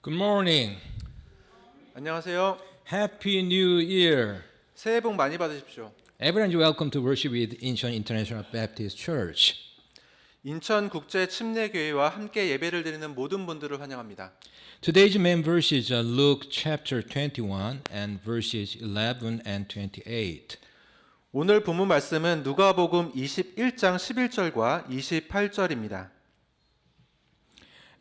Good morning. 안녕하세요. Happy New Year. 새해 복 많이 받으십시오. Everyone is welcome to worship with Incheon International Baptist Church. 인천 국제 침례교회와 함께 예배를 드리는 모든 분들을 환영합니다. Today's main verses are Luke chapter 21 and verses 11 and 28. 오늘 본문 말씀은 누가복음 21장 11절과 28절입니다.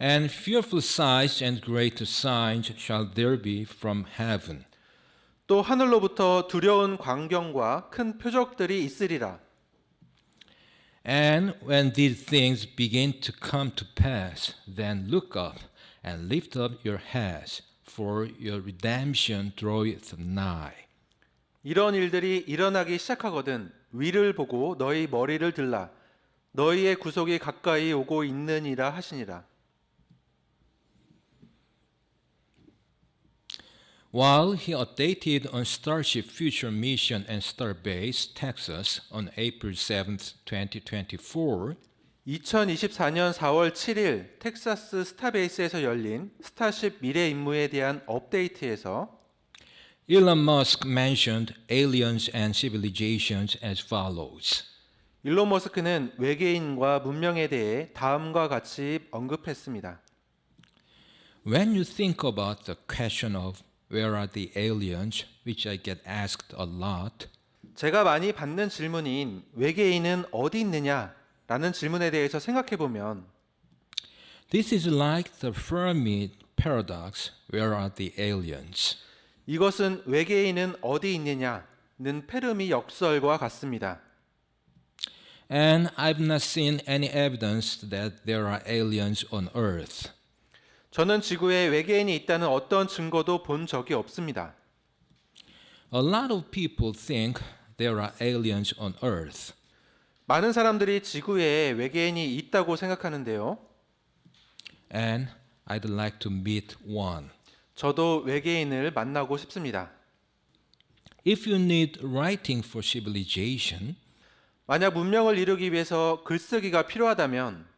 And fearful sights and great signs shall there be from heaven. 또 하늘로부터 두려운 광경과 큰 표적들이 있으리라. And when these things begin to come to pass, then look up and lift up your heads, for your redemption draweth nigh. 이런 일들이 일어나기 시작하거든 위를 보고 너희 머리를 들라. 너희의 구속이 가까이 오고 있느니라 하시니라. While he updated on Starship Future Mission and Starbase, Texas on April 7th, 2024, 2024년 4월 7일 텍사스 스타베이스에서 열린 스타쉽 미래 임무에 대한 업데이트에서 Elon Musk mentioned aliens and civilizations as follows. 일론 머스크는 외계인과 문명에 대해 다음과 같이 언급했습니다. When you think about the question of where are the aliens, which I get asked a lot, 제가 많이 받는 질문인 외계인은 어디 있느냐? 라는 질문에 대해서 생각해 보면 this is like the Fermi paradox, where are the aliens? 이것은 외계인은 어디 있느냐는 페르미 역설과 같습니다. And I've not seen any evidence that there are aliens on Earth. 저는 지구에 외계인이 있다는 어떤 증거도 본 적이 없습니다. A lot of people think there are aliens on Earth. 많은 사람들이 지구에 외계인이 있다고 생각하는데요. And I'd like to meet one. 저도 외계인을 만나고 싶습니다. If you need writing for civilization, 만약 문명을 이루기 위해서 글쓰기가 필요하다면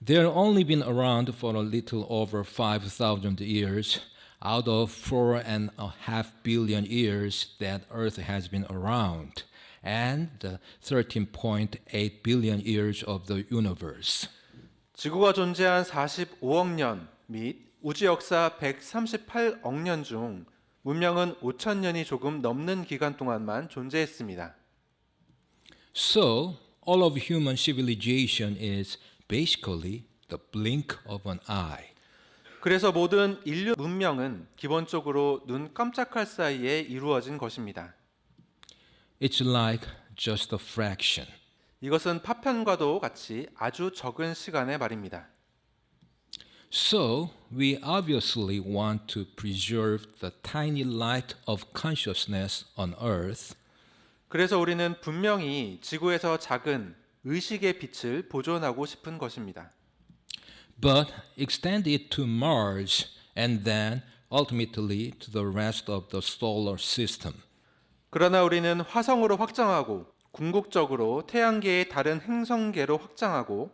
they've only been around for a little over 5,000 years out of 4.5 billion years that Earth has been around, and the 13.8 billion years of the universe. 지구가 존재한 45억 년 및 우주 역사 138억 년 중 문명은 5천 년이 조금 넘는 기간 동안만 존재했습니다. So, all of human civilization is basically the blink of an eye. 그래서 모든 인류 문명은 기본적으로 눈 깜짝할 사이에 이루어진 것입니다. It's like just a fraction. 이것은 파편과도 같이 아주 적은 시간의 말입니다. So, we obviously want to preserve the tiny light of consciousness on Earth, 그래서 우리는 분명히 지구에서 작은 의식의 빛을 보존하고 싶은 것입니다. but extend it to Mars and then ultimately to the rest of the solar system. 그러나 우리는 화성으로 확장하고 궁극적으로 태양계의 다른 행성계로 확장하고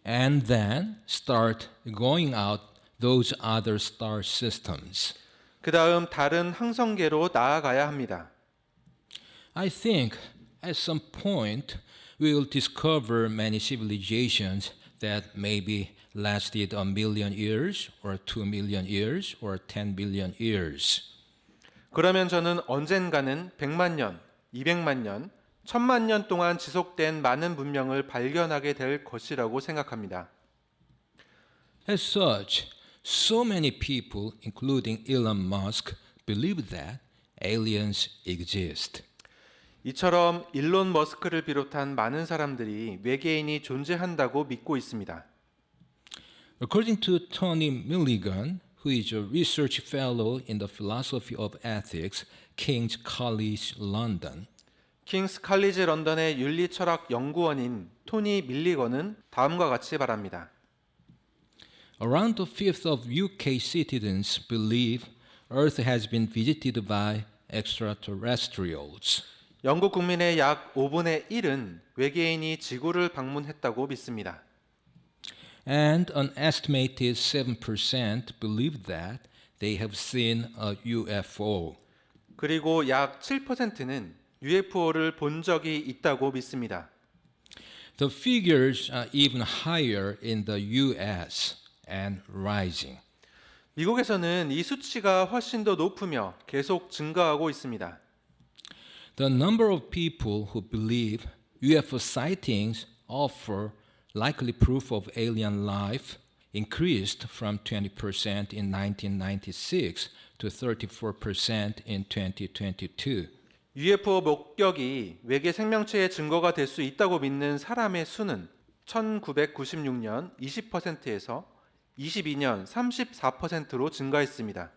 And then start going out those other star systems. 그 다음 다른 항성계로 나아가야 합니다. I think at some point we will discover many civilizations that maybe lasted 1,000,000 years or 2,000,000 years or 10 billion years. 그러면 저는 언젠가는 100만 년, 200만 년, 1000만 년 동안 지속된 많은 문명을 발견하게 될 것이라고 생각합니다. As such, so many people, including Elon Musk, believe that aliens exist. 이처럼 일론 머스크를 비롯한 많은 사람들이 외계인이 존재한다고 믿고 있습니다. According to Tony Milligan, who is a research fellow in the philosophy of ethics, King's College London, 킹스 칼리지 런던의 윤리철학 연구원인 토니 밀리건은 다음과 같이 말합니다. around a fifth of UK citizens believe Earth has been visited by extraterrestrials. 영국 국민의 약 5분의 1은 외계인이 지구를 방문했다고 믿습니다. and an estimated 7% believe that they have seen a UFO. 그리고 약 7%는 UFO를 본 적이 있다고 믿습니다. The figures are even higher in the US and rising. 미국에서는 이 수치가 훨씬 더 높으며 계속 증가하고 있습니다. The number of people who believe UFO sightings offer likely proof of alien life increased from 20% in 1996 to 34% in 2022. UFO 목격이 외계 생명체의 증거가 될 수 있다고 믿는 사람의 수는 1996년 20%에서 22년 34%로 증가했습니다.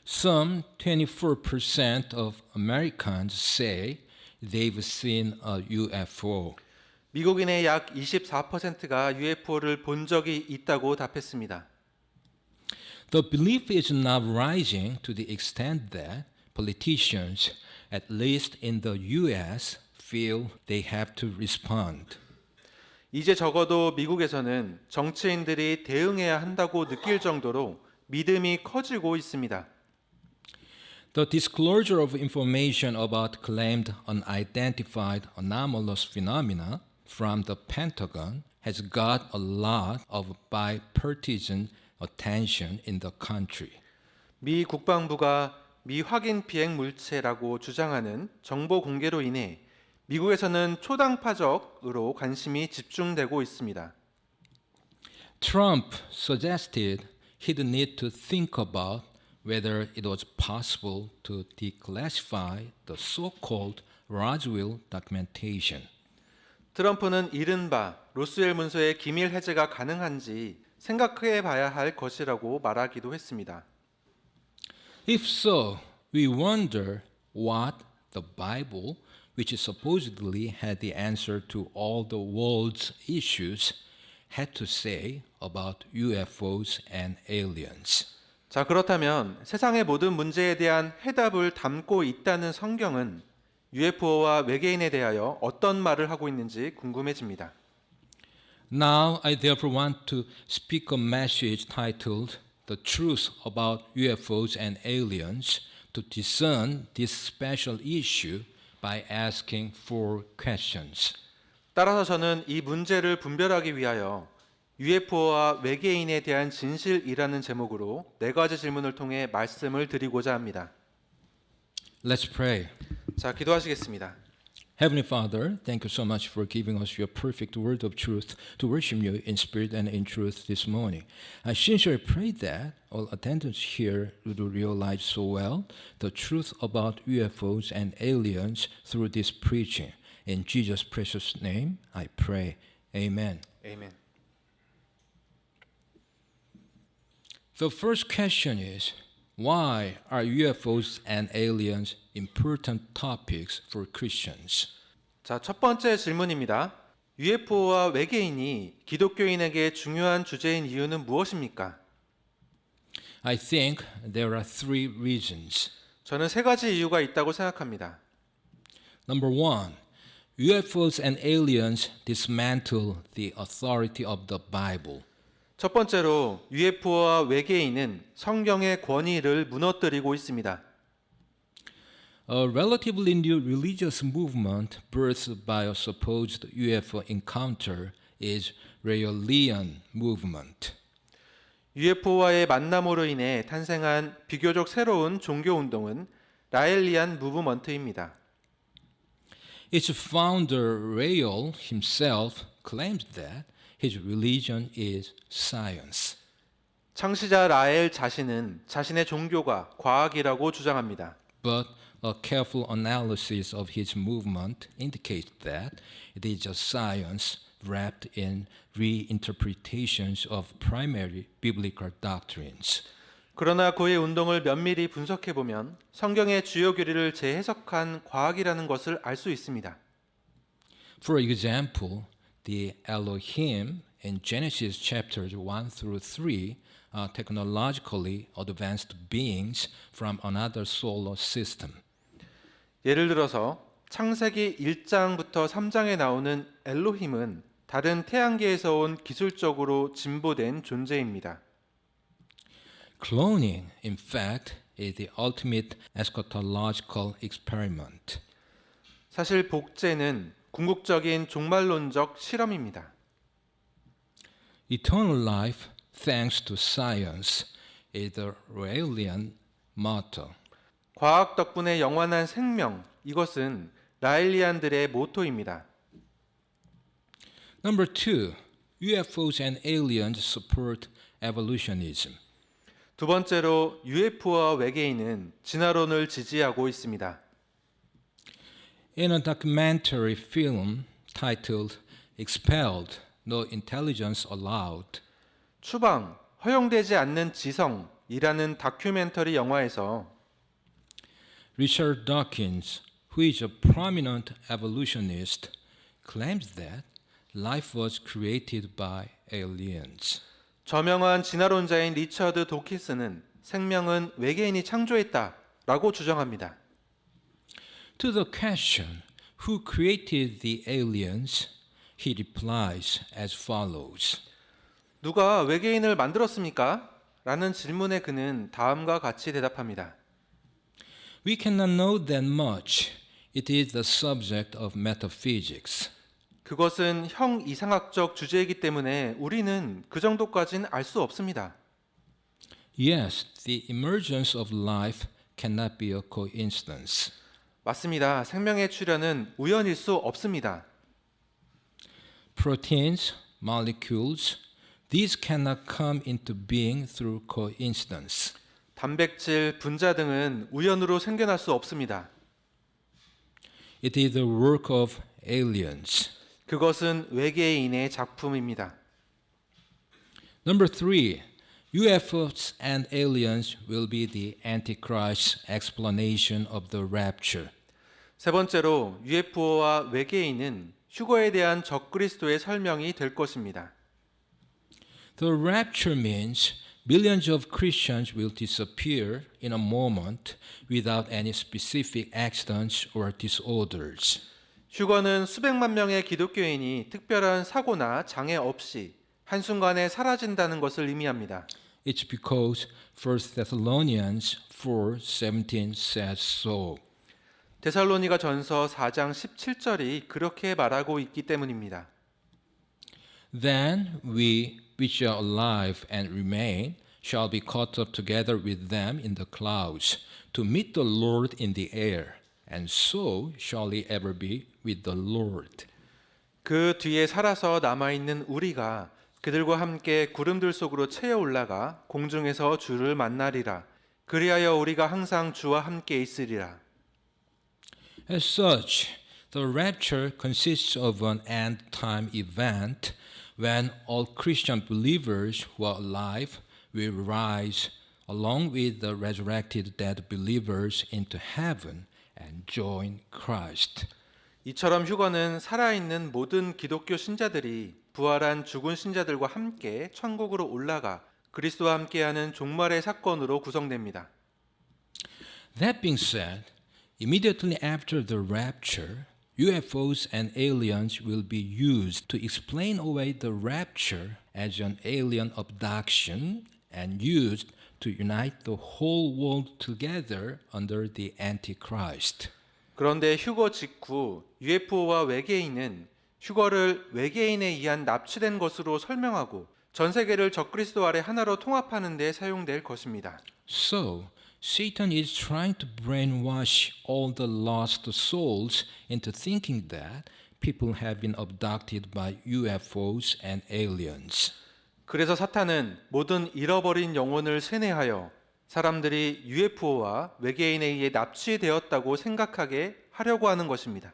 Some 24% of Americans say they've seen a UFO. 미국인의 약 24%가 UFO를 본 적이 있다고 답했습니다. The belief is now rising to the extent that politicians, at least in the US, feel they have to respond. 이제 적어도 미국에서는 정치인들이 대응해야 한다고 느낄 정도로 믿음이 커지고 있습니다. The disclosure of information about claimed unidentified anomalous phenomena from the Pentagon has got a lot of bipartisan attention in the country. 미 국방부가 미확인 비행 물체라고 주장하는 정보 공개로 인해 미국에서는 초당파적으로 관심이 집중되고 있습니다. Trump suggested he'd need to think about whether it was possible to declassify the so-called Roswell documentation. 트럼프는 이른바 로스웰 문서의 기밀 해제가 가능한지 생각해 봐야 할 것이라고 말하기도 했습니다. If so, we wonder what the Bible, which supposedly had the answer to all the world's issues, had to say about UFOs and aliens. 자, 그렇다면 세상의 모든 문제에 대한 해답을 담고 있다는 성경은 UFO와 외계인에 대하여 어떤 말을 하고 있는지 궁금해집니다. Now I therefore want to speak a message titled The Truth About UFOs and Aliens to discern this special issue by asking 4 questions. 따라서 저는 이 문제를 분별하기 위하여 UFO와 외계인에 대한 진실이라는 제목으로 4가지 질문을 통해 말씀을 드리고자 합니다. Let's pray. 자, 기도하시겠습니다. Heavenly Father, thank you so much for giving us your perfect word of truth to worship you in spirit and in truth this morning. I sincerely pray that all attendants here would realize so well the truth about UFOs and aliens through this preaching. In Jesus' precious name, I pray. Amen. 아멘. The first question is, why are UFOs and aliens important topics for Christians? 자, 첫 번째 질문입니다. UFO와 외계인이 기독교인에게 중요한 주제인 이유는 무엇입니까? I think there are 3 reasons. 저는 3가지 이유가 있다고 생각합니다. Number 1, UFOs and aliens dismantle the authority of the Bible. 첫 번째로 UFO와 외계인은 성경의 권위를 무너뜨리고 있습니다. A relatively new religious movement birthed by a supposed UFO encounter is Raelian movement. UFO와의 만남으로 인해 탄생한 비교적 새로운 종교 운동은 라엘리안 무브먼트입니다. Its founder Rael himself claims that his religion is science. 창시자 라엘 자신은 자신의 종교가 과학이라고 주장합니다. But a careful analysis of his movement indicates that it is a science wrapped in reinterpretations of primary biblical doctrines. 그러나 그의 운동을 면밀히 분석해 보면 성경의 주요 교리를 재해석한 과학이라는 것을 알 수 있습니다. For example, the Elohim in Genesis chapters 1 through 3 are technologically advanced beings from another solar system. 예를 들어서 창세기 1장부터 3장에 나오는 엘로힘은 다른 태양계에서 온 기술적으로 진보된 존재입니다. Cloning, in fact, is the ultimate eschatological experiment. 사실 복제는 궁극적인 종말론적 실험입니다. Eternal life, thanks to science, is the Raelian motto. 과학 덕분에 영원한 생명, 이것은 라일리안들의 모토입니다. Number 2, UFOs and aliens support evolutionism. 두 번째로 UFO와 외계인은 진화론을 지지하고 있습니다. In a documentary film titled Expelled, No Intelligence Allowed, 추방, 허용되지 않는 지성이라는 다큐멘터리 영화에서 Richard Dawkins, who is a prominent evolutionist, claims that life was created by aliens. 저명한 진화론자인 리처드 도키스는 생명은 외계인이 창조했다라고 주장합니다. To the question, who created the aliens? He replies as follows. 누가 외계인을 만들었습니까? 라는 질문에 그는 다음과 같이 대답합니다. We cannot know that much. It is the subject of metaphysics. 그것은 형이상학적 주제이기 때문에 우리는 그 정도까지는 알 수 없습니다. Yes, the emergence of life cannot be a coincidence. 맞습니다. 생명의 출현은 우연일 수 없습니다. Proteins, molecules, these cannot come into being through coincidence. 단백질, 분자 등은 우연으로 생겨날 수 없습니다. It is the work of aliens. 그것은 외계인의 작품입니다. Number 3, UFOs and aliens will be the Antichrist's explanation of the rapture. 세 번째로 UFO와 외계인은 휴거에 대한 적그리스도의 설명이 될 것입니다. The rapture means millions of Christians will disappear in a moment without any specific accidents or disorders. 휴거는 수백만 명의 기독교인이 특별한 사고나 장애 없이 한순간에 사라진다는 것을 의미합니다. It's because 1 Thessalonians 4:17 says so. 데살로니가 전서 4장 17절이 그렇게 말하고 있기 때문입니다. Then we which are alive and remain shall be caught up together with them in the clouds to meet the Lord in the air, and so shall we ever be with the Lord. 그 뒤에 살아서 남아있는 우리가 그들과 함께 구름들 속으로 채어 올라가 공중에서 주를 만나리라. 그리하여 우리가 항상 주와 함께 있으리라. As such, the rapture consists of an end-time event when all Christian believers who are alive will rise along with the resurrected dead believers into heaven and join Christ. 이처럼 휴거는 살아있는 모든 기독교 신자들이 부활한 죽은 신자들과 함께 천국으로 올라가 그리스도와 함께하는 종말의 사건으로 구성됩니다. That being said, immediately after the rapture, UFOs and aliens will be used to explain away the rapture as an alien abduction and used to unite the whole world together under the Antichrist. 그런데 휴거 직후 UFO와 외계인은 휴거를 외계인에 의한 납치된 것으로 설명하고 전 세계를 적그리스도 아래 하나로 통합하는 데 사용될 것입니다. So, Satan is trying to brainwash all the lost souls into thinking that people have been abducted by UFOs and aliens. 그래서 사탄은 모든 잃어버린 영혼을 세뇌하여 사람들이 UFO와 외계인에 의해 납치되었다고 생각하게 하려고 하는 것입니다.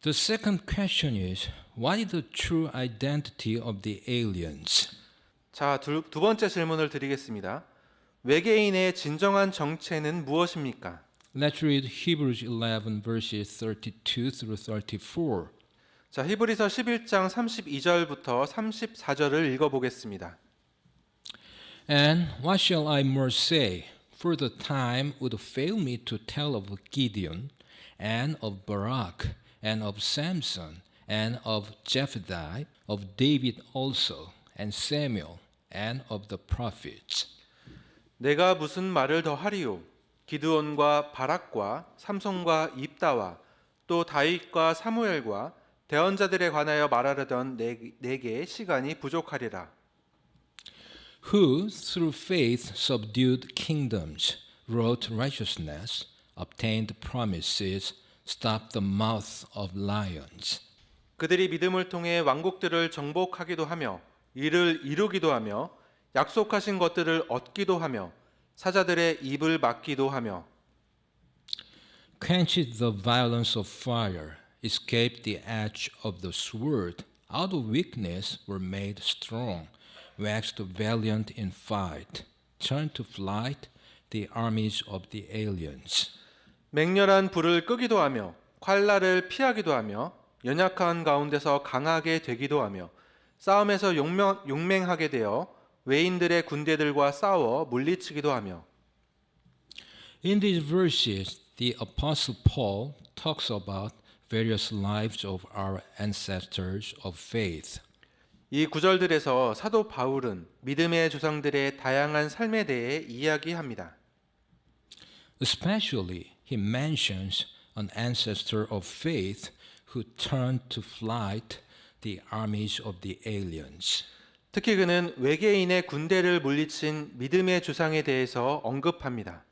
The second question is, what is the true identity of the aliens? 자, 두 번째 질문을 드리겠습니다. 외계인의 진정한 정체는 무엇입니까? Let's read Hebrews 11 verses 32 through 34. 자, 히브리서 11장 32절부터 34절을 읽어보겠습니다. And what shall I more say? For the time would fail me to tell of Gideon and of Barak and of Samson, and of Jephthah, of David also, and Samuel, and of the prophets. 내가 무슨 말을 더 하리요? 기드온과 바락과 삼손과 입다와 또 다윗과 사무엘과 대언자들에 관하여 말하려던 내게 시간이 부족하리라. Who through faith subdued kingdoms, wrought righteousness, obtained promises, stopped the mouth of lions. 그들이 믿음을 통해 왕국들을 정복하기도 하며 이를 이루기도 하며 약속하신 것들을 얻기도 하며 사자들의 입을 막기도 하며 Quenched the violence of fire, escaped the edge of the sword, out of weakness were made strong, waxed valiant in fight, turned to flight the armies of the aliens. 맹렬한 불을 끄기도 하며 칼날을 피하기도 하며 연약한 가운데서 강하게 되기도 하며 싸움에서 용맹하게 되어 외인들의 군대들과 싸워 물리치기도 하며 In these verses, the Apostle Paul talks about various lives of our ancestors of faith. 이 구절들에서 사도 바울은 믿음의 조상들의 다양한 삶에 대해 이야기합니다. Especially, he mentions an ancestor of faith who turned to flight the armies of the aliens. 특히 그는 외계인의 군대를 물리친 믿음의 조상에 대해서 언급합니다.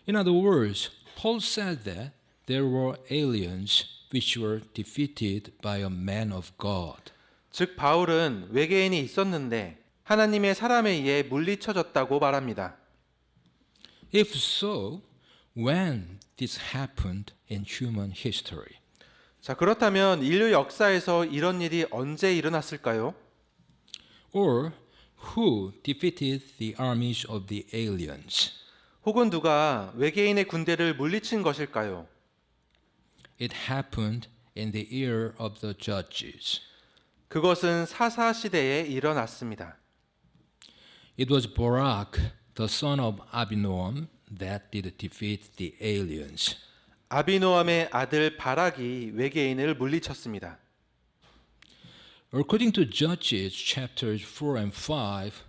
In other words, Paul said that there were aliens which were defeated by a man of God. 즉 바울은 외계인이 있었는데 하나님의 사람에 의해 물리쳐졌다고 말합니다. If so, when this happened in human history? 자, 그렇다면 인류 역사에서 이런 일이 언제 일어났을까요? Or who defeated the armies of the aliens? 혹은 누가 외계인의 군대를 물리친 것일까요? It happened in the year of the judges. 그것은 사사 시대에 일어났습니다. It was Barak, the son of Abinoam, that did defeat the aliens. 아비노함의 아들 바락이 외계인을 물리쳤습니다. According to Judges chapters 4 and 5,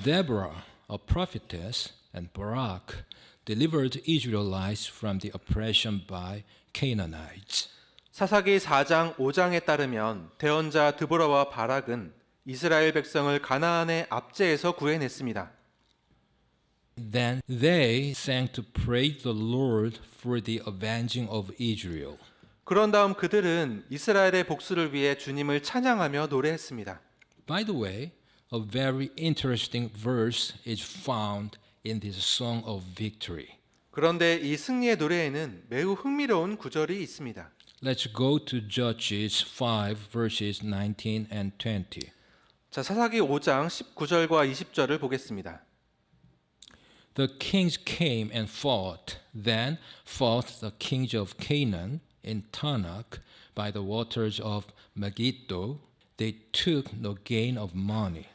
Deborah, a prophetess, and Barak delivered Israelites from the oppression by Canaanites. 사사기 4장 5장에 따르면 대언자 드보라와 바락은 이스라엘 백성을 가나안의 압제에서 구해냈습니다. Then they sang to praise the Lord for the avenging of Israel. 그런 다음 그들은 이스라엘의 복수를 위해 주님을 찬양하며 노래했습니다. By the way, a very interesting verse is found in this song of victory. 그런데 이 승리의 노래에는 매우 흥미로운 구절이 있습니다. Let's go to Judges 5 verses 19 and 20. 자, 사사기 5장 19절과 20절을 보겠습니다. The kings came and fought. Then fought the kings of Canaan in Tanakh by the waters of Megiddo. They took no gain of money.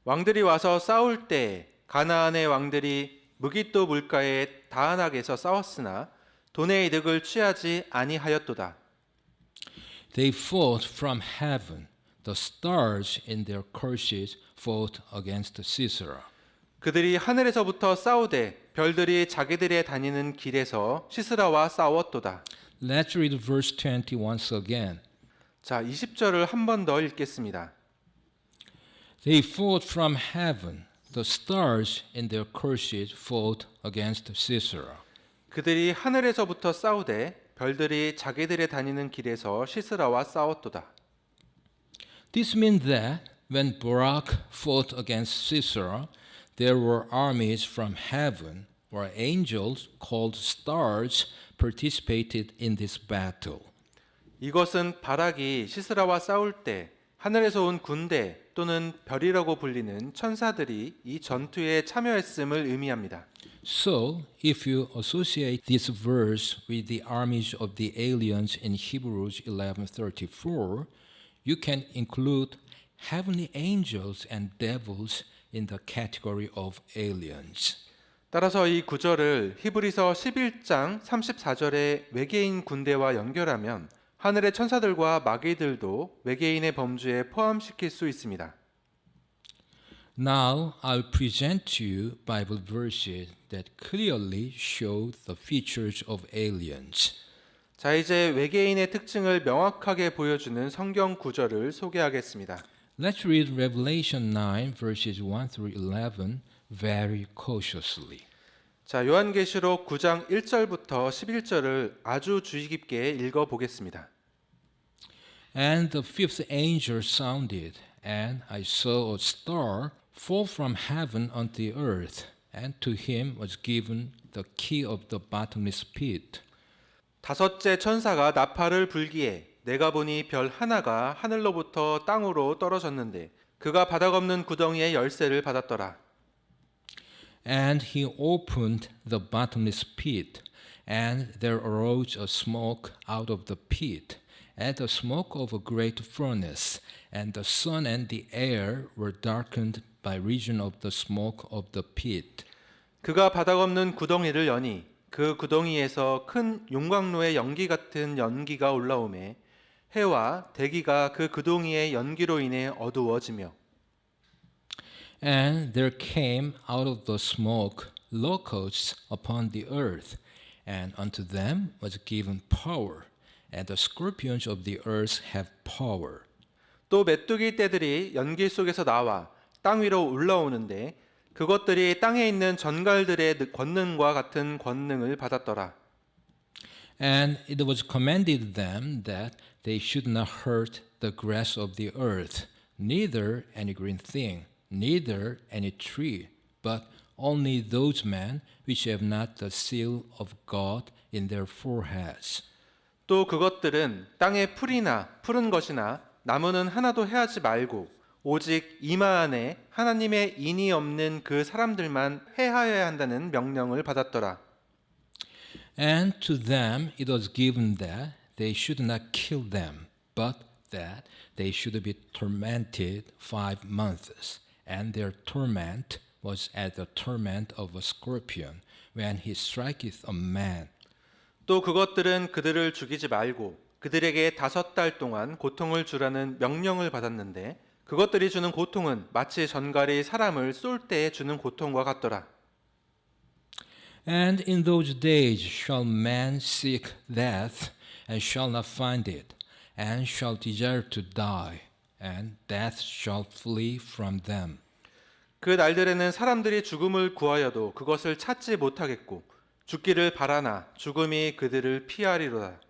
왕들이 와서 싸울 때 가나안의 왕들이 무깃도 물가의 다한악에서 싸웠으나 돈의 이득을 취하지 아니하였도다. They fought from heaven. The stars in their courses fought against Sisera. 그들이 하늘에서부터 싸우되 별들이 자기들의 다니는 길에서 시스라와 싸웠도다. Let's read verse 20 once again. 자, 20절을 한 번 더 읽겠습니다. They fought from heaven. The stars in their courses fought against Sisera. 그들이 하늘에서부터 싸우되 별들이 자기들의 다니는 길에서 시스라와 싸웠도다. This means that when Barak fought against Sisera, there were armies from heaven, or angels called stars, participated in this battle. 이것은 바락이 시스라와 싸울 때 하늘에서 온 군대 또는 별이라고 불리는 천사들이 이 전투에 참여했음을 의미합니다. So, if you associate this verse with the armies of the aliens in Hebrews 11:34, you can include heavenly angels and devils in the category of aliens. 따라서 이 구절을 히브리서 11장 34절의 외계인 군대와 연결하면 하늘의 천사들과 마귀들도 외계인의 범주에 포함시킬 수 있습니다. Now I'll present to you Bible verses that clearly show the features of aliens. 자, 이제 외계인의 특징을 명확하게 보여주는 성경 구절을 소개하겠습니다. Let's read Revelation 9 verses 1 through 11 very cautiously. 자, 요한계시록 9장 1절부터 11절을 아주 주의 깊게 읽어 보겠습니다. And the fifth angel sounded, and I saw a star fall from heaven unto the earth, and to him was given the key of the bottomless pit. 다섯째 천사가 나팔을 불기에 내가 보니 별 하나가 하늘로부터 땅으로 떨어졌는데 그가 바닥 없는 구덩이의 열쇠를 받았더라. And he opened the bottomless pit, and there arose a smoke out of the pit, and the smoke of a great furnace, and the sun and the air were darkened by reason of the smoke of the pit. 그가 바닥 없는 구덩이를 여니 그 구덩이에서 큰 용광로의 연기 같은 연기가 올라오매 해와 대기가 그 구덩이의 연기로 인해 어두워지며 And there came out of the smoke locusts upon the earth, and unto them was given power, and the scorpions of the earth have power. 또 메뚜기 떼들이 연기 속에서 나와 땅 위로 올라오는데 그것들이 땅에 있는 전갈들의 권능과 같은 권능을 받았더라. And it was commanded them that they should not hurt the grass of the earth, neither any green thing, neither any tree, but only those men which have not the seal of God in their foreheads. 또 그것들은 땅의 풀이나 푸른 것이나 나무는 하나도 해하지 말고 오직 이마 안에 하나님의 인이 없는 그 사람들만 해하여야 한다는 명령을 받았더라. And to them it was given that they should not kill them, but that they should be tormented 5 months. And their torment was as the torment of a scorpion when he striketh a man. 또 그것들은 그들을 죽이지 말고 그들에게 5달 동안 고통을 주라는 명령을 받았는데 그것들이 주는 고통은 마치 전갈이 사람을 쏠 때 주는 고통과 같더라. And in those days shall man seek death, and shall not find it, and shall desire to die, and death shall flee from them. 그 날들에는 사람들이 죽음을 구하여도 그것을 찾지 못하겠고 죽기를 바라나 죽음이 그들을 피하리로다.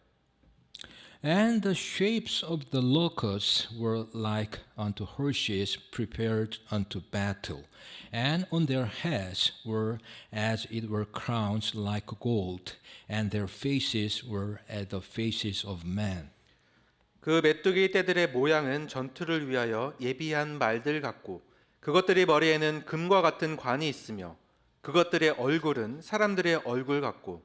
And the shapes of the locusts were like unto horses prepared unto battle, and on their heads were as it were crowns like gold, and their faces were as the faces of men. 그 메뚜기 떼들의 모양은 전투를 위하여 예비한 말들 같고 그것들이 머리에는 금과 같은 관이 있으며 그것들의 얼굴은 사람들의 얼굴 같고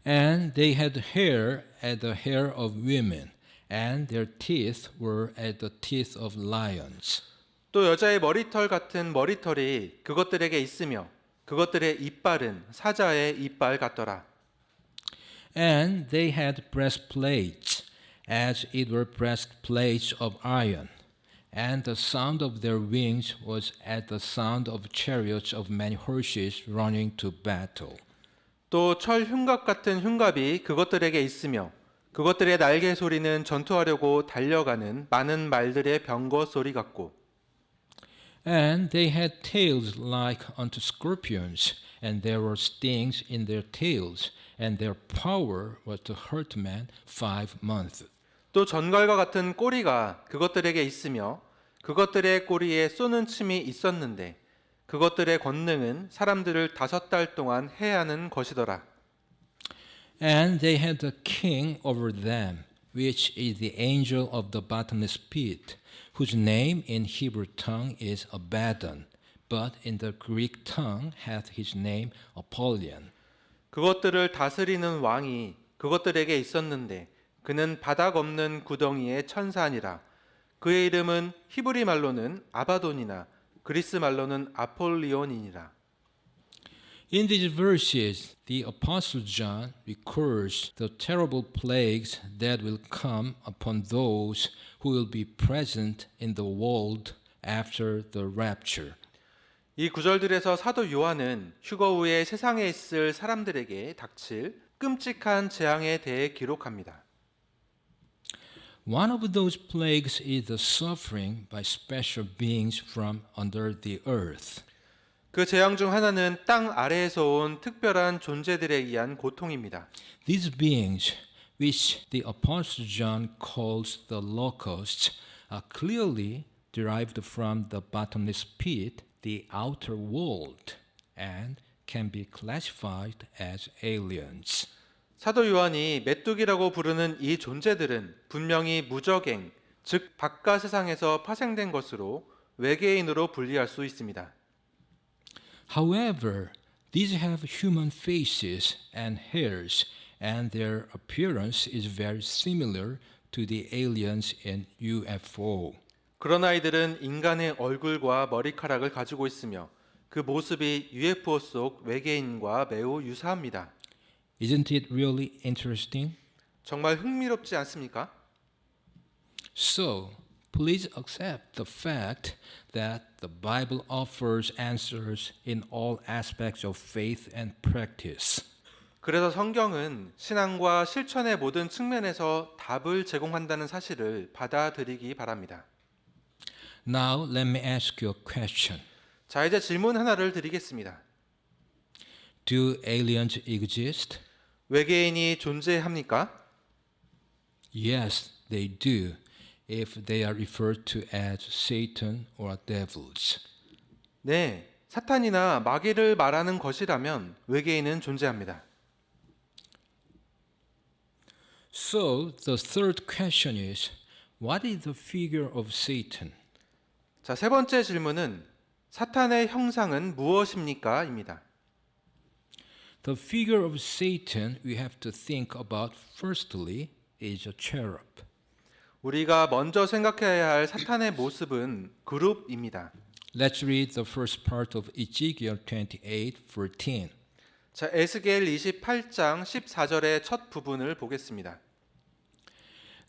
And they had hair as the hair of women, and their teeth were as the teeth of lions. 또 여자의 머리털 같은 머리털이 그것들에게 있으며 그것들의 이빨은 사자의 이빨 같더라. And they had breastplates, as it were breastplates of iron. And the sound of their wings was as the sound of chariots of many horses running to battle. 또 철 흉갑 같은 흉갑이 그것들에게 있으며 그것들의 날개 소리는 전투하려고 달려가는 많은 말들의 병거 소리 같고 And they had tails like unto scorpions, and there were stings in their tails, and their power was to hurt men 5 months. 또 전갈과 같은 꼬리가 그것들에게 있으며 그것들의 꼬리에 쏘는 침이 있었는데 그것들의 권능은 사람들을 5달 동안 해하는 것이더라. And they had a king over them, which is the angel of the bottomless pit, whose name in Hebrew tongue is Abaddon, but in the Greek tongue hath his name Apollyon. 그것들을 다스리는 왕이 그것들에게 있었는데 그는 바닥 없는 구덩이의 천사니라. 그의 이름은 히브리 말로는 아바돈이나 그리스 말로는 아폴리온이니라. In these verses, the Apostle John records the terrible plagues that will come upon those who will be present in the world after the rapture. 이 구절들에서 사도 요한은 휴거 후에 세상에 있을 사람들에게 닥칠 끔찍한 재앙에 대해 기록합니다. One of those plagues is the suffering by special beings from under the earth. 그 재앙 중 하나는 땅 아래에서 온 특별한 존재들에 의한 고통입니다. These beings, which the Apostle John calls the locusts, are clearly derived from the bottomless pit, the outer world, and can be classified as aliens. 사도 요한이 메뚜기라고 부르는 이 존재들은 분명히 무적행, 즉 바깥 세상에서 파생된 것으로 외계인으로 분리할 수 있습니다. However, these have human faces and hairs, and their appearance is very similar to the aliens in UFO. 그런 아이들은 인간의 얼굴과 머리카락을 가지고 있으며 그 모습이 UFO 속 외계인과 매우 유사합니다. Isn't it really interesting? 정말 흥미롭지 않습니까? So, please accept the fact that the Bible offers answers in all aspects of faith and practice. 그래서 성경은 신앙과 실천의 모든 측면에서 답을 제공한다는 사실을 받아들이기 바랍니다. Now, let me ask you a question. 자, 이제 질문 하나를 드리겠습니다. Do aliens exist? 외계인이 존재합니까? Yes, they do, if they are referred to as Satan or devils. 네, 사탄이나 마귀를 말하는 것이라면 외계인은 존재합니다. So, the third question is, what is the figure of Satan? 자, 세 번째 질문은 사탄의 형상은 무엇입니까? 입니다. The figure of Satan we have to think about firstly is a cherub. 우리가 먼저 생각해야 할 사탄의 모습은 그룹입니다. Let's read the first part of Ezekiel 28:14. 자, 에스겔 28장 14절의 첫 부분을 보겠습니다.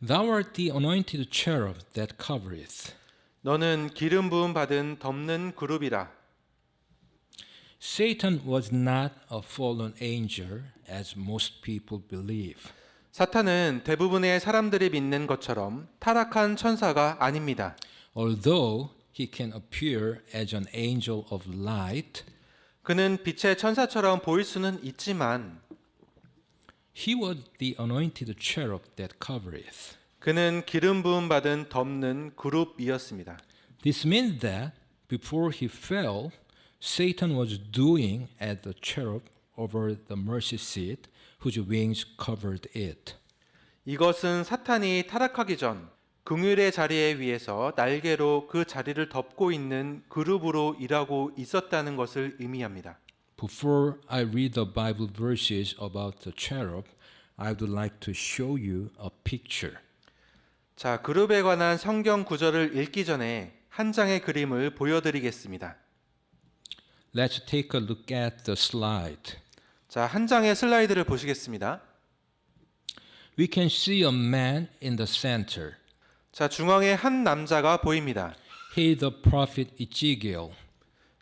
Thou art the anointed cherub that covereth. 너는 기름 부음 받은 덮는 그룹이라. Satan was not a fallen angel as most people believe. 사탄은 대부분의 사람들이 믿는 것처럼 타락한 천사가 아닙니다. Although he can appear as an angel of light, 그는 빛의 천사처럼 보일 수는 있지만 he was the anointed cherub that covereth. 그는 기름 부음 받은 덮는 그룹이었습니다. This means that before he fell, Satan was doing as the cherub over the mercy seat, whose wings covered it. 이것은 사탄이 타락하기 전 긍휼의 자리에 위에서 날개로 그 자리를 덮고 있는 그룹으로 일하고 있었다는 것을 의미합니다. Before I read the Bible verses about the cherub, I would like to show you a picture. 자, 그룹에 관한 성경 구절을 읽기 전에 한 장의 그림을 보여드리겠습니다. Let's take a look at the slide. 자, 한 장의 슬라이드를 보시겠습니다. We can see a man in the center. 자, 중앙에 한 남자가 보입니다. He is the prophet Ezekiel.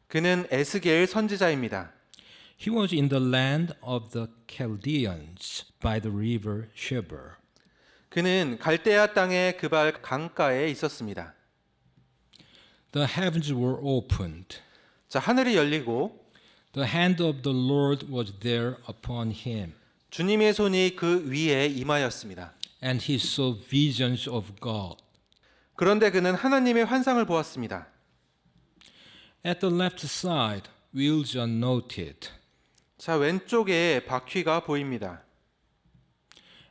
그는 에스겔 선지자입니다. He was in the land of the Chaldeans by the river Sheber. 그는 갈대아 땅의 그발 강가에 있었습니다. The heavens were opened. 자, 하늘이 열리고 The hand of the Lord was there upon him, 주님의 손이 그 위에 임하였습니다. and he saw visions of God. 그런데 그는 하나님의 환상을 보았습니다. At the left side, wheels are noted, 자, 왼쪽에 바퀴가 보입니다.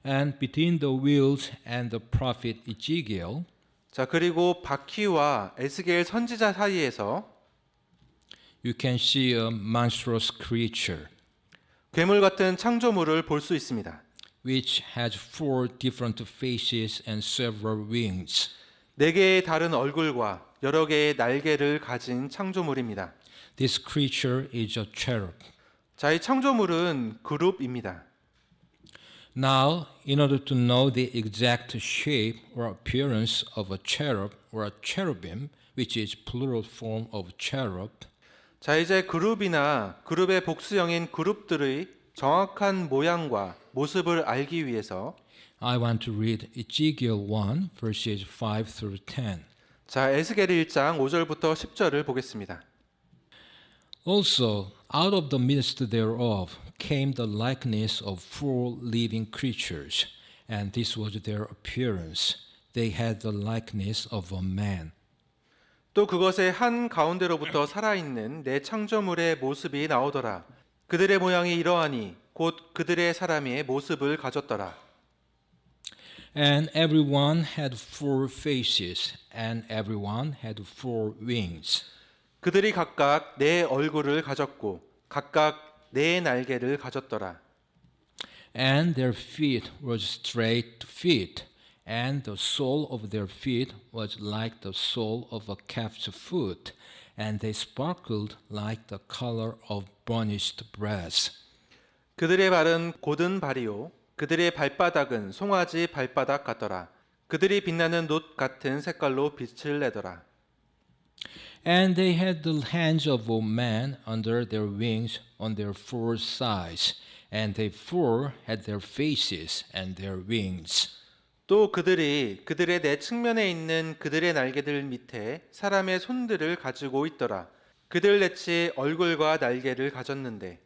and between the wheels and the prophet Ezekiel, 자, 그리고 바퀴와 에스겔 선지자 사이에서 you can see a monstrous creature, 괴물 같은 창조물을 볼 수 있습니다. which has 4 different faces and several wings. 4개의 다른 얼굴과 여러 개의 날개를 가진 창조물입니다. This creature is a cherub. 자, 이 창조물은 그룹입니다. Now, in order to know the exact shape or appearance of a cherub or a cherubim, which is plural form of cherub, 자, 이제 그룹이나 그룹의 복수형인 그룹들의 정확한 모양과 모습을 알기 위해서 I want to read Ezekiel 1, verses 5 through 10. 자, 에스겔 1장 5절부터 10절을 보겠습니다. Also, out of the midst thereof came the likeness of four living creatures, and this was their appearance. They had the likeness of a man. 또 그것의 한 가운데로부터 살아있는 내 창조물의 모습이 나오더라. 그들의 모양이 이러하니 곧 그들의 사람의 모습을 가졌더라. And everyone had four faces, and everyone had four wings. 그들이 각각 네 얼굴을 가졌고 각각 네 날개를 가졌더라. And their feet were straight feet, and the sole of their feet was like the sole of a calf's foot, and they sparkled like the color of burnished brass. 그들의 발은 곧은 발이요 그들의 발바닥은 송아지 발바닥 같더라. 그들이 빛나는 놋 같은 색깔로 빛을 내더라. And they had the hands of a man under their wings on their four sides, and they four had their faces and their wings. 또 그들이 그들의 네 측면에 있는 그들의 날개들 밑에 사람의 손들을 가지고 있더라. 그들 넷이 얼굴과 날개를 가졌는데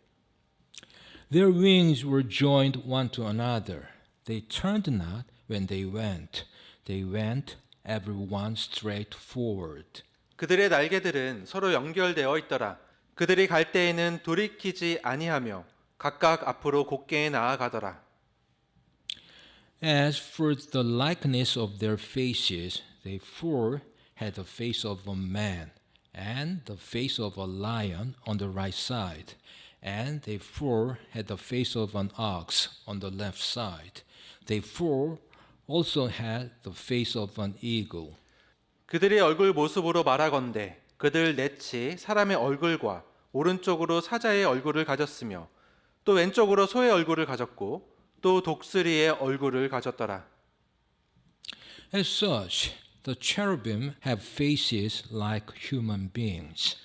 Their wings were joined one to another. They turned not when they went. They went every one straight forward. 그들의 날개들은 서로 연결되어 있더라. 그들이 갈 때에는 돌이키지 아니하며 각각 앞으로 곧게 나아가더라. As for the likeness of their faces, they four had the face of a man, and the face of a lion on the right side, and they four had the face of an ox on the left side. They four also had the face of an eagle. 그들의 얼굴 모습으로 말하건대 그들 넷이 사람의 얼굴과 오른쪽으로 사자의 얼굴을 가졌으며 또 왼쪽으로 소의 얼굴을 가졌고 또 독수리의 얼굴을 가졌더라. As such, the cherubim have faces like human beings.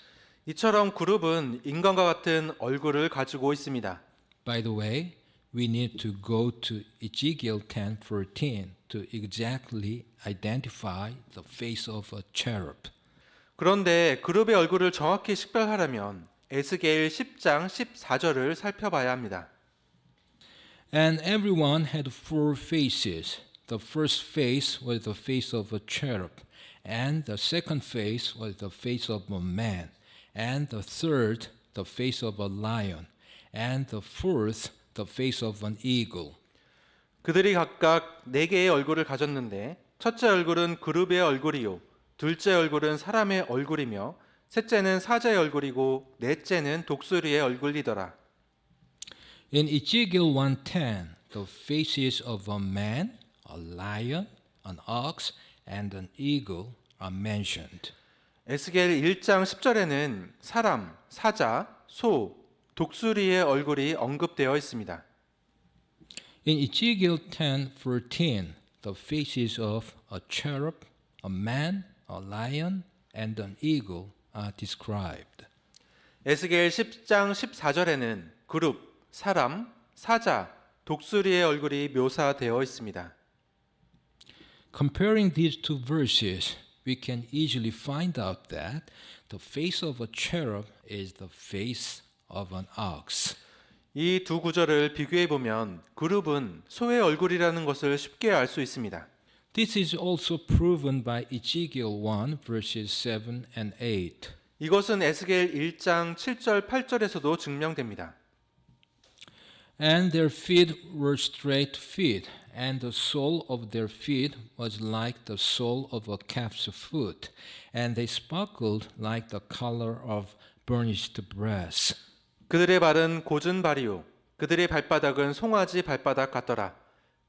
이처럼 그룹은 인간과 같은 얼굴을 가지고 있습니다. By the way, we need to go to Ezekiel 10:14 to exactly identify the face of a cherub. 그런데 그룹의 얼굴을 정확히 식별하려면 에스겔 10장 14절을 살펴봐야 합니다. And everyone had four faces. The first face was the face of a cherub, and the second face was the face of a man, and the third the face of a lion, and the fourth the face of an eagle. 그들이 각각 네 개의 얼굴을 가졌는데 첫째 얼굴은 그룹의 얼굴이요 둘째 얼굴은 사람의 얼굴이며 셋째는 사자의 얼굴이고 넷째는 독수리의 얼굴이더라. In Ezekiel 1:10, the faces of a man, a lion, an ox, and an eagle are mentioned. 에스겔 1장 10절에는 사람, 사자, 소, 독수리의 얼굴이 언급되어 있습니다. In Ezekiel 10:14, the faces of a cherub, a man, a lion, and an eagle are described. 에스겔 10장 14절에는 그룹, 사람, 사자, 독수리의 얼굴이 묘사되어 있습니다. Comparing these two verses, we can easily find out that the face of a cherub is the face of an ox. 이 두 구절을 비교해 보면 그룹은 소의 얼굴이라는 것을 쉽게 알 수 있습니다. This is also proven by Ezekiel 1 verses 7 and 8. 이것은 에스겔 1장 7절 8절에서도 증명됩니다. And their feet were straight feet, and the sole of their feet was like the sole of a calf's foot, and they sparkled like the color of burnished brass. 그들의 발은 곧은 발이요 그들의 발바닥은 송아지 발바닥 같더라.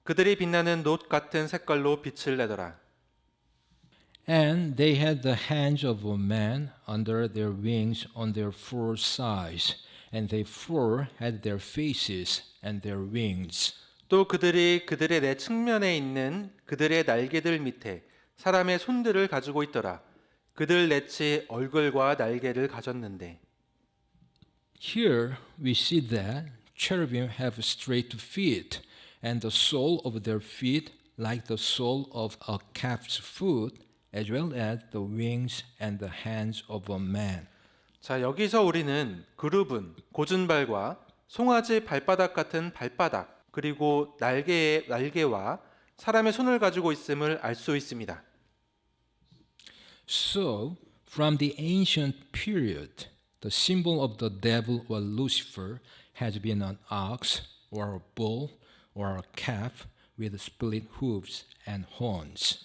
그들이 빛나는 놋 같은 색깔로 빛을 내더라. And they had the hands of a man under their wings on their four sides, and they four had their faces and their wings. 또 그들이 그들의 네 측면에 있는 그들의 날개들 밑에 사람의 손들을 가지고 있더라. 그들 넷이 얼굴과 날개를 가졌는데. Here we see that cherubim have straight feet, and the sole of their feet like the sole of a calf's foot, as well as the wings and the hands of a man. 자, 여기서 우리는 그룹은 고준발과 송아지 발바닥 같은 발바닥, 그리고 날개와 사람의 손을 가지고 있음을 알 수 있습니다. So, from the ancient period, the symbol of the devil or Lucifer has been an ox or a bull or a calf with split hooves and horns.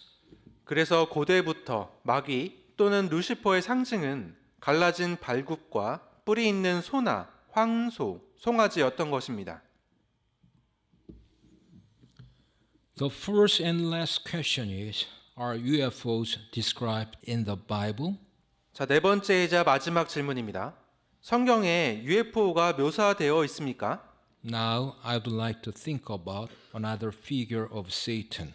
그래서 고대부터 마귀 또는 루시퍼의 상징은 갈라진 발굽과 뿔이 있는 소나 황소, 송아지였던 것입니다. The first and last question is, are UFOs described in the Bible? 자, 네 번째이자 마지막 질문입니다. 성경에 UFO가 묘사되어 있습니까? Now I would like to think about another figure of Satan.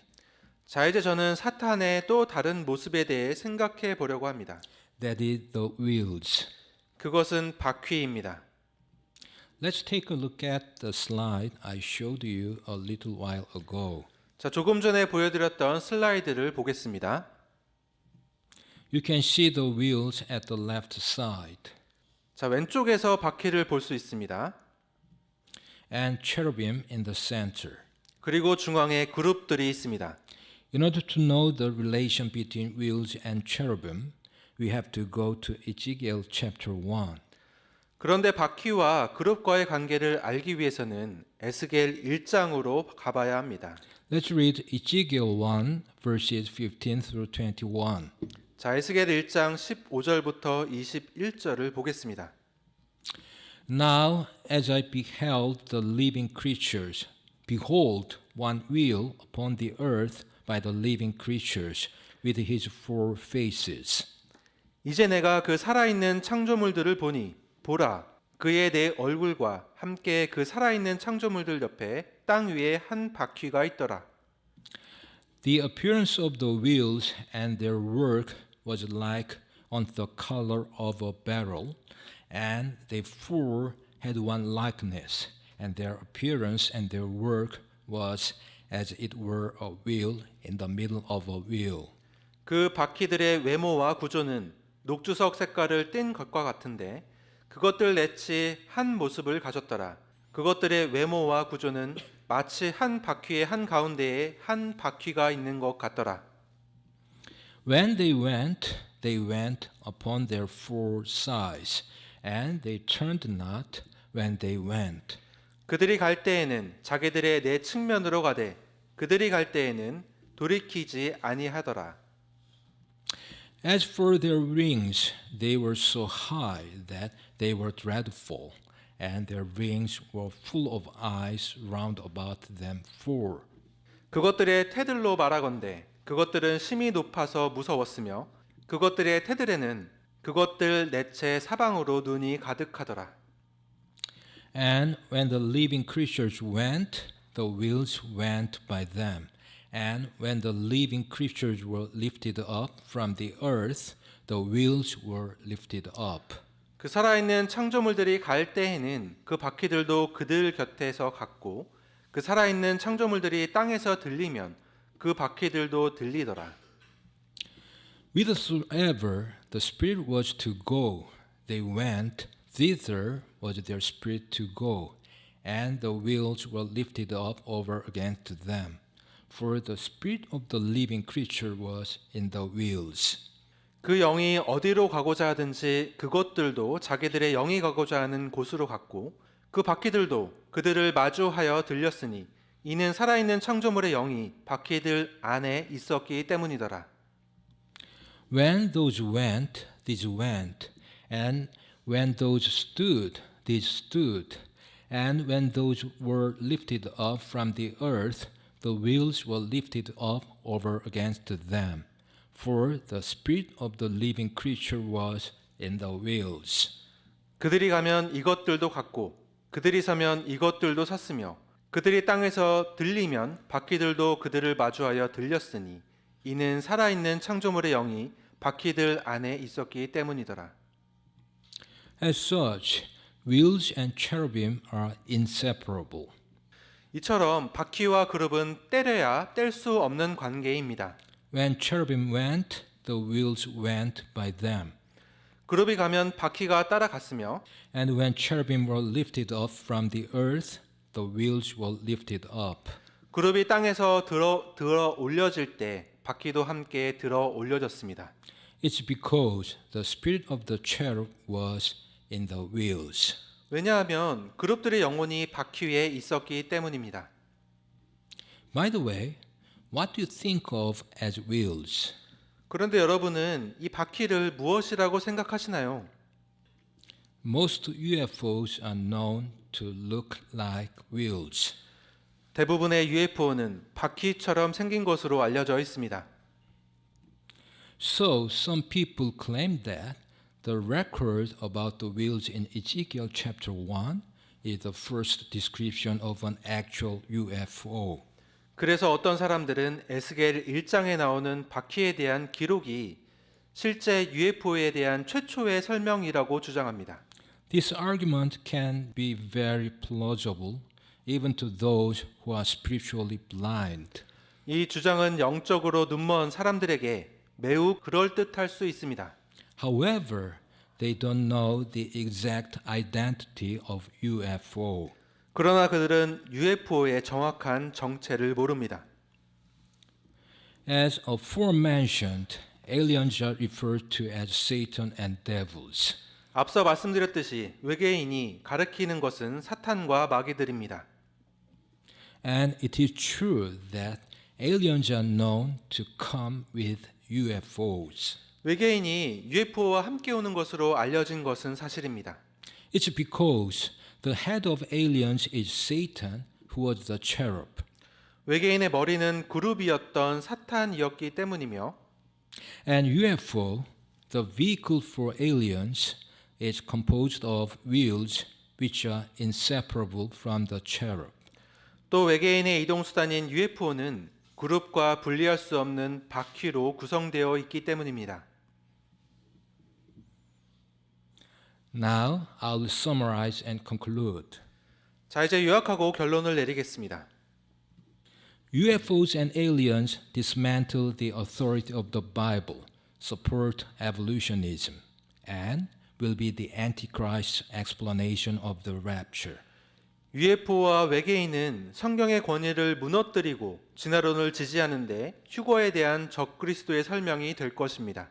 자, 이제 저는 사탄의 또 다른 모습에 대해 생각해 보려고 합니다. That is the wheels. 그것은 바퀴입니다. Let's take a look at the slide I showed you a little while ago. 자, 조금 전에 보여드렸던 슬라이드를 보겠습니다. You can see the wheels at the left side 자, 왼쪽에서 바퀴를 볼 수 있습니다. and cherubim in the center. 그리고 중앙에 그룹들이 있습니다. In order to know the relation between wheels and cherubim, we have to go to Ezekiel chapter 1. 그런데 바퀴와 그룹과의 관계를 알기 위해서는 에스겔 1장으로 가봐야 합니다. Let's read Ezekiel 1 verses 15 through 21. 자, 에스겔 1장 15절부터 21절을 보겠습니다. Now as I beheld the living creatures, behold, one wheel upon the earth by the living creatures, with his four faces. 이제 내가 그 살아있는 창조물들을 보니 보라, 그의 네 얼굴과 함께 그 살아있는 창조물들 옆에 땅 위에 한 바퀴가 있더라. The appearance of the wheels and their work was like unto the color of a beryl, and they four had one likeness, and their appearance and their work was as it were a wheel in the middle of a wheel. 그 바퀴들의 외모와 구조는 녹주석 색깔을 띤 것과 같은데 그것들 넷이 한 모습을 가졌더라. 그것들의 외모와 구조는 마치 한 바퀴의 한 가운데에 한 바퀴가 있는 것 같더라. When they went upon their four sides, and they turned not when they went. 그들이 갈 때에는 자기들의 네 측면으로 가되 그들이 갈 때에는 돌이키지 아니하더라. As for their wings, they were so high that they were dreadful, and their wings were full of eyes round about them four. 그것들의 태들로 말하건대 그것들은 심히 높아서 무서웠으며 그것들의 태들에는 그것들 넷의 사방으로 눈이 가득하더라. And when the living creatures went, the wheels went by them. And when the living creatures were lifted up from the earth, the wheels were lifted up. 그 살아있는 창조물들이 갈 때에는 그 바퀴들도 그들 곁에서 갔고 그 살아있는 창조물들이 땅에서 들리면 그 바퀴들도 들리더라. Whithersoever the spirit was to go, they went, thither was their spirit to go, and the wheels were lifted up over against them. For the spirit of the living creature was in the wheels. 그 영이 어디로 가고자 하든지 그것들도 자기들의 영이 가고자 하는 곳으로 갔고 그 바퀴들도 그들을 마주하여 들렸으니 이는 살아있는 창조물의 영이 바퀴들 안에 있었기 때문이더라. When those went, these went, and when those stood, these stood, and when those were lifted up from the earth, the wheels were lifted up over against them. For the spirit of the living creature was in the wheels. 그들이 가면 이것들도 갔고 그들이 서면 이것들도 섰으며 그들이 땅에서 들리면 바퀴들도 그들을 마주하여 들렸으니 이는 살아있는 창조물의 영이 바퀴들 안에 있었기 때문이더라. As such, wheels and cherubim are inseparable. 이처럼 바퀴와 그룹은 떼려야 뗄 수 없는 관계입니다. When cherubim went, the wheels went by them. 그룹이 가면 바퀴가 따라갔으며 And when cherubim were lifted up from the earth, the wheels were lifted up. 그룹이 땅에서 들어 올려질 때 바퀴도 함께 들어 올려졌습니다. It's because the spirit of the cherub was in the wheels. 왜냐하면 그룹들의 영혼이 바퀴 위에 있었기 때문입니다. By the way, what do you think of as wheels? 그런데 여러분은 이 바퀴를 무엇이라고 생각하시나요? Most UFOs are known to look like wheels. 대부분의 UFO는 바퀴처럼 생긴 것으로 알려져 있습니다. So some people claim that the record about the wheels in Ezekiel chapter 1 is the first description of an actual UFO. 그래서 어떤 사람들은 에스겔 1장에 나오는 바퀴에 대한 기록이 실제 UFO에 대한 최초의 설명이라고 주장합니다. This argument can be very plausible even to those who are spiritually blind. 이 주장은 영적으로 눈먼 사람들에게 매우 그럴듯할 수 있습니다. However, they don't know the exact identity of UFO. 그러나 그들은 UFO의 정확한 정체를 모릅니다. As aforementioned, aliens are referred to as Satan and devils. 앞서 말씀드렸듯이 외계인이 가리키는 것은 사탄과 마귀들입니다. And it is true that aliens are known to come with UFOs. 외계인이 UFO와 함께 오는 것으로 알려진 것은 사실입니다. It's because the head of aliens is Satan, who was the cherub. 외계인의 머리는 그룹이었던 사탄이었기 때문이며 And UFO, the vehicle for aliens, is composed of wheels which are inseparable from the cherub. 또 외계인의 이동수단인 UFO는 그룹과 분리할 수 없는 바퀴로 구성되어 있기 때문입니다. Now I'll summarize and conclude. 자, 이제 요약하고 결론을 내리겠습니다. UFOs and aliens dismantle the authority of the Bible, support evolutionism, and will be the Antichrist's explanation of the rapture. UFO와 외계인은 성경의 권위를 무너뜨리고 진화론을 지지하는데 휴거에 대한 적그리스도의 설명이 될 것입니다.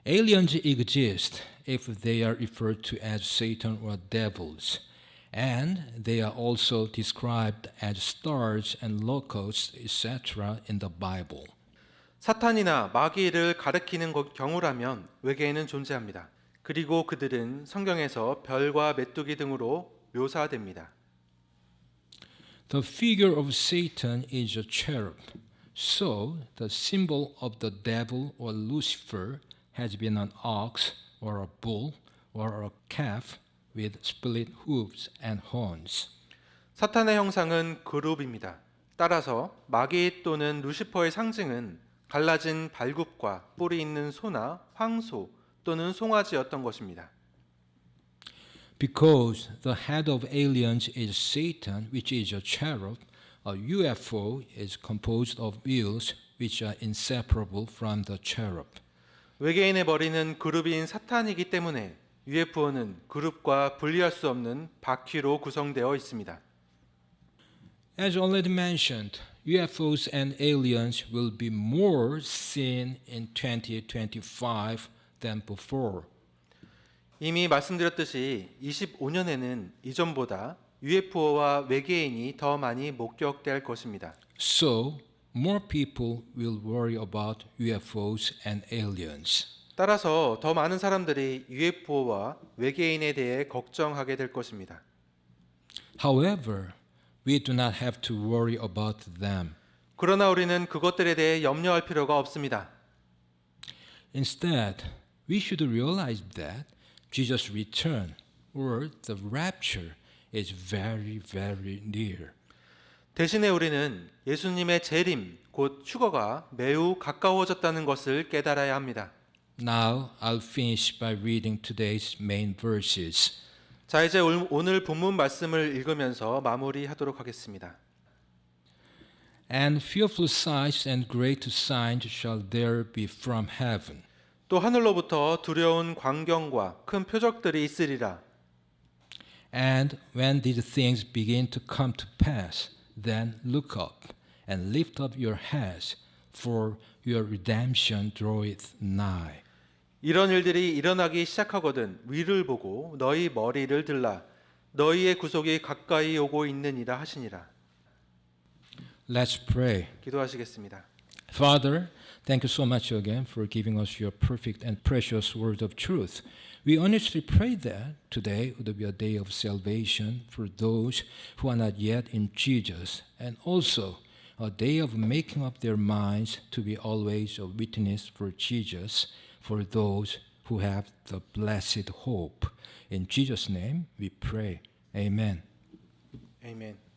Aliens exist if they are referred to as Satan or devils, and they are also described as stars and locusts, etc. in the Bible. 사탄이나 마귀를 가리키는 경우라면 외계인은 존재합니다. 그리고 그들은 성경에서 별과 메뚜기 등으로 묘사됩니다. The figure of Satan is a cherub, so the symbol of the devil or Lucifer has been an ox or a bull or a calf with split hooves and horns. 사탄의 형상은 그룹입니다. 따라서 마귀 또는 루시퍼의 상징은 갈라진 발굽과 뿔이 있는 소나 황소 또는 송아지였던 것입니다. Because the head of aliens is Satan, which is a cherub, a UFO is composed of wheels which are inseparable from the cherub. 외계인의 머리는 그룹인 사탄이기 때문에 UFO는 그룹과 분리할 수 없는 바퀴로 구성되어 있습니다. As already mentioned, UFOs and aliens will be more seen in 2025 than before. 이미 말씀드렸듯이 25년에는 이전보다 UFO와 외계인이 더 많이 목격될 것입니다. So, more people will worry about UFOs and aliens. 따라서 더 많은 사람들이 UFO와 외계인에 대해 걱정하게 될 것입니다. However, we do not have to worry about them. 그러나 우리는 그것들에 대해 염려할 필요가 없습니다. Instead, we should realize that Jesus' return or the rapture is very, very near. 대신에 우리는 예수님의 재림, 곧 휴거가 매우 가까워졌다는 것을 깨달아야 합니다. Now I'll finish by reading today's main verses. 자, 이제 오늘 본문 말씀을 읽으면서 마무리하도록 하겠습니다. And fearful signs and great signs shall there be from heaven. 또 하늘로부터 두려운 광경과 큰 표적들이 있으리라. And when these things begin to come to pass, then look up and lift up your heads, for your redemption draweth nigh. 이런 일들이 일어나기 시작하거든 위를 보고 너희 머리를 들라. 너희의 구속이 가까이 오고 있느니라 하시니라. Let's pray. 기도하시겠습니다. Father, thank you so much again for giving us your perfect and precious word of truth. We honestly pray that today would be a day of salvation for those who are not yet in Jesus, and also a day of making up their minds to be always a witness for Jesus for those who have the blessed hope. In Jesus' name we pray. Amen. 아멘.